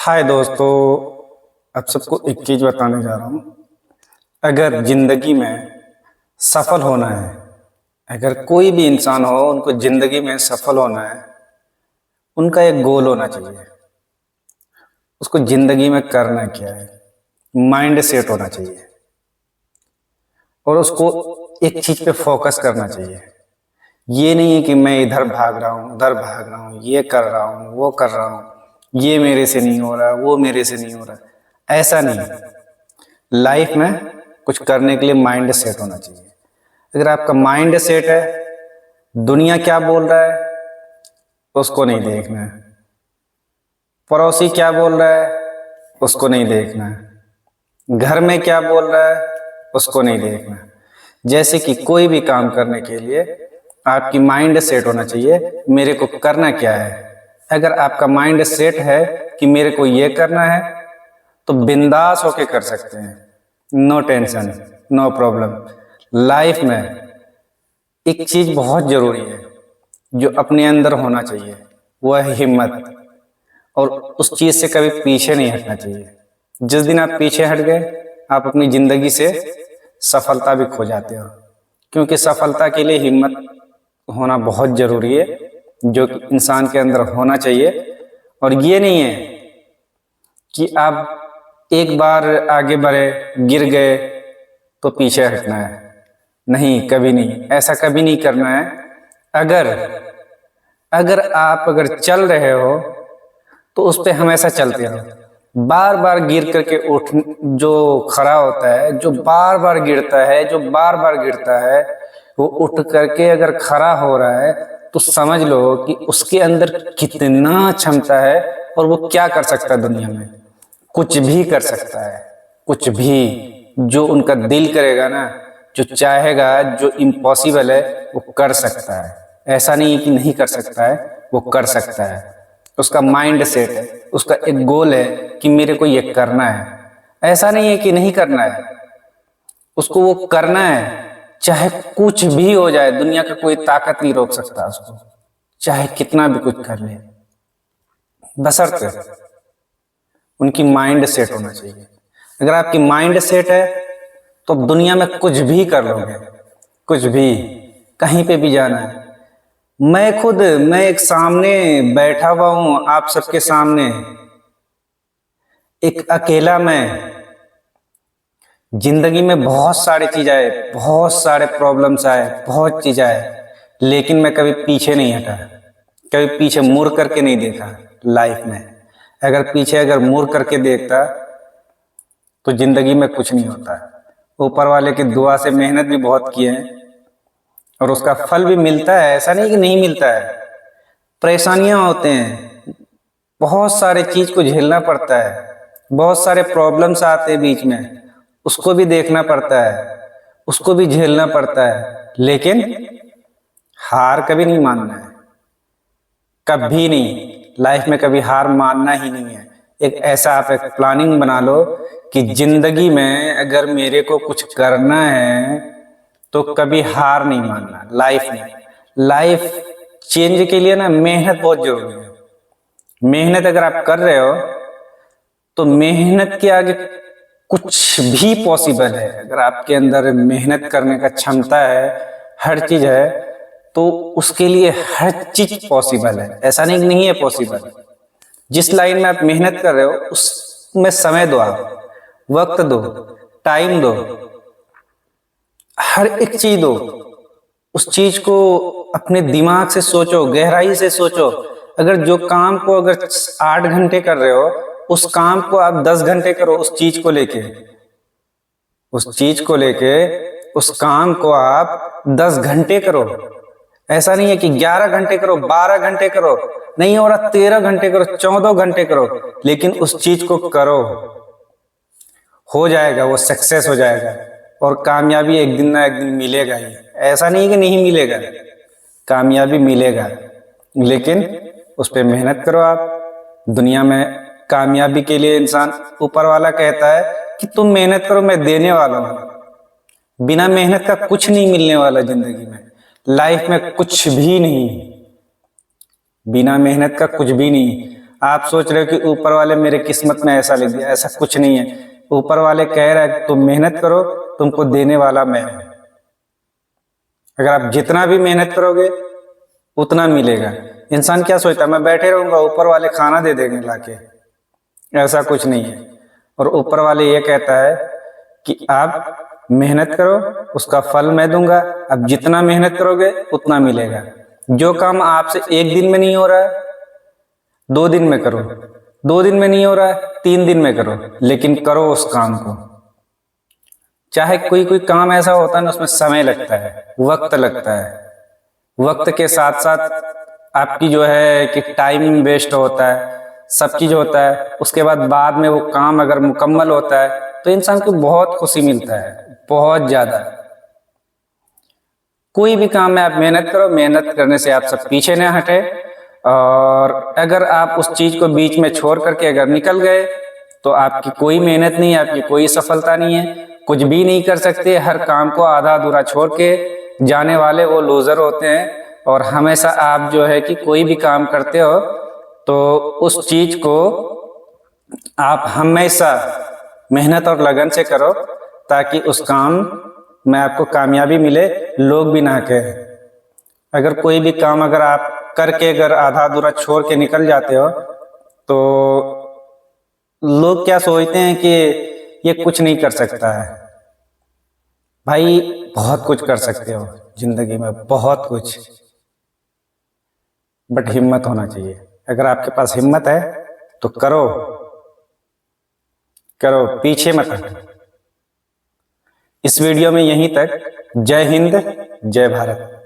हाय दोस्तों, आप सबको एक चीज बताने जा रहा हूँ। अगर जिंदगी में सफल होना है, अगर कोई भी इंसान हो उनको जिंदगी में सफल होना है, उनका एक गोल होना चाहिए। उसको जिंदगी में करना क्या है, माइंड सेट होना चाहिए और उसको एक चीज पे फोकस करना चाहिए। ये नहीं है कि मैं इधर भाग रहा हूँ, उधर भाग रहा हूँ, ये कर रहा हूँ, वो कर रहा हूँ, ये मेरे से नहीं हो रहा, वो मेरे से नहीं हो रहा। ऐसा नहीं है। लाइफ में कुछ करने के लिए माइंड सेट होना चाहिए। अगर आपका माइंड सेट है, दुनिया क्या बोल रहा है उसको नहीं देखना है, पड़ोसी क्या बोल रहा है उसको नहीं देखना है, घर में क्या बोल रहा है उसको नहीं देखना है। जैसे कि कोई भी काम करने के लिए आपकी माइंड सेट होना चाहिए, मेरे को करना क्या है। अगर आपका माइंड सेट है कि मेरे को ये करना है तो बिंदास होके कर सकते हैं, no tension, no problem. Life में एक चीज बहुत जरूरी है जो अपने अंदर होना चाहिए, वह है हिम्मत। और उस चीज से कभी पीछे नहीं हटना चाहिए। जिस दिन आप पीछे हट गए, आप अपनी जिंदगी से सफलता भी खो जाते हो, क्योंकि सफलता के लिए हिम्मत होना बहुत जरूरी है, जो इंसान के अंदर होना चाहिए। और ये नहीं है कि आप एक बार आगे बढ़े, गिर गए तो पीछे हटना है। नहीं, कभी नहीं, ऐसा कभी नहीं करना है। अगर अगर आप चल रहे हो तो उस पे हमेशा चलते रहो। बार बार गिर करके उठ, जो खड़ा होता है, जो बार बार गिरता है, जो बार बार गिरता है, वो उठ करके अगर खड़ा हो रहा है तो समझ लो कि उसके अंदर कितना क्षमता है और वो क्या कर सकता है दुनिया में। कुछ भी कर सकता है, कुछ भी। जो उनका दिल करेगा ना, जो चाहेगा, जो इम्पॉसिबल है वो कर सकता है। ऐसा नहीं है कि नहीं कर सकता है, वो कर सकता है। उसका माइंड सेट है, उसका एक गोल है कि मेरे को ये करना है। ऐसा नहीं है कि नहीं करना है, उसको वो करना है। चाहे कुछ भी हो जाए, दुनिया का कोई ताकत नहीं रोक सकता उसको, चाहे कितना भी कुछ कर ले, बशर्ते उनकी माइंड सेट होना चाहिए। अगर आपकी माइंड सेट है तो दुनिया में कुछ भी कर लोगे, कुछ भी, कहीं पे भी जाना है। मैं एक सामने बैठा हुआ हूं, आप सबके सामने, एक अकेला मैं। जिंदगी में बहुत सारी चीज आए, बहुत सारे प्रॉब्लम्स आए, बहुत चीज आए, लेकिन मैं कभी पीछे नहीं हटा, कभी पीछे मुड़ करके नहीं देखा लाइफ में। अगर मुड़ करके देखता तो जिंदगी में कुछ नहीं होता। ऊपर वाले की दुआ से मेहनत भी बहुत किए हैं और उसका फल भी मिलता है, ऐसा नहीं कि नहीं मिलता है। परेशानियां होते हैं, बहुत सारे चीज को झेलना पड़ता है, बहुत सारे प्रॉब्लम्स आते हैं बीच में, उसको भी देखना पड़ता है, उसको भी झेलना पड़ता है। लेकिन हार कभी नहीं मानना है, कभी नहीं। लाइफ में कभी हार मानना ही नहीं है। एक ऐसा आप एक प्लानिंग बना लो कि जिंदगी में अगर मेरे को कुछ करना है तो कभी हार नहीं मानना। लाइफ चेंज के लिए ना मेहनत बहुत जरूरी है। मेहनत अगर आप कर रहे हो तो मेहनत के आगे कुछ भी पॉसिबल है। अगर आपके अंदर मेहनत करने का क्षमता है, हर चीज है, तो उसके लिए हर चीज पॉसिबल है। ऐसा नहीं है पॉसिबल। जिस लाइन में आप मेहनत कर रहे हो उसमें समय दो, आप वक्त दो, टाइम दो, हर एक चीज दो। उस चीज को अपने दिमाग से सोचो, गहराई से सोचो। अगर जो काम को 8 घंटे कर रहे हो, उस काम को आप 10 घंटे करो। उस चीज को लेके उस काम को आप 10 घंटे करो। ऐसा नहीं है कि 11 घंटे करो, 12 घंटे करो, नहीं हो रहा 13 घंटे करो, 14 घंटे करो, लेकिन उस चीज को करो। हो जाएगा, वो सक्सेस हो जाएगा और कामयाबी एक दिन ना एक दिन मिलेगा ही। ऐसा नहीं कि नहीं मिलेगा, कामयाबी मिलेगा, लेकिन उस पर मेहनत करो आप। दुनिया में कामयाबी के लिए इंसान, ऊपर वाला कहता है कि तुम मेहनत करो, मैं देने वाला हूं। बिना मेहनत का कुछ नहीं मिलने वाला जिंदगी में, लाइफ में कुछ भी नहीं, बिना मेहनत का कुछ भी नहीं। आप सोच रहे हो कि ऊपर वाले मेरे किस्मत में ऐसा लिख दिया, ऐसा कुछ नहीं है। ऊपर वाले कह रहे हैं तुम मेहनत करो, तुमको देने वाला मैं हूं। अगर आप जितना भी मेहनत करोगे उतना मिलेगा। इंसान क्या सोचता है मैं बैठे रहूंगा ऊपर वाले खाना दे देंगे लाके, ऐसा कुछ नहीं है। और ऊपर वाले ये कहता है कि आप मेहनत करो, उसका फल मैं दूंगा। अब जितना मेहनत करोगे उतना मिलेगा। जो काम आपसे एक दिन में नहीं हो रहा है 2 दिन में करो, 2 दिन में नहीं हो रहा है 3 दिन में करो, लेकिन करो उस काम को। चाहे कोई कोई काम ऐसा होता है ना उसमें समय लगता है, वक्त लगता है, वक्त के साथ साथ आपकी जो है कि टाइम वेस्ट होता है, सब चीज होता है। उसके बाद में वो काम अगर मुकम्मल होता है तो इंसान को बहुत खुशी मिलता है, बहुत ज्यादा। कोई भी काम में आप मेहनत करो, मेहनत करने से आप सब पीछे न हटे। और अगर आप उस चीज को बीच में छोड़ करके अगर निकल गए तो आपकी कोई मेहनत नहीं है, आपकी कोई सफलता नहीं है, कुछ भी नहीं कर सकते। हर काम को आधा अधूरा छोड़ के जाने वाले वो लूजर होते हैं। और हमेशा आप जो है कि कोई भी काम करते हो तो उस चीज को आप हमेशा मेहनत और लगन से करो, ताकि उस काम में आपको कामयाबी मिले, लोग भी ना कहें। अगर कोई भी काम अगर आप करके अगर आधा अधूरा छोड़ के निकल जाते हो तो लोग क्या सोचते हैं कि ये कुछ नहीं कर सकता है। भाई बहुत कुछ कर सकते हो जिंदगी में, बहुत कुछ, बट हिम्मत होना चाहिए। अगर आपके पास हिम्मत है तो करो, करो, पीछे मत हटो। इस वीडियो में यहीं तक। जय हिंद, जय भारत।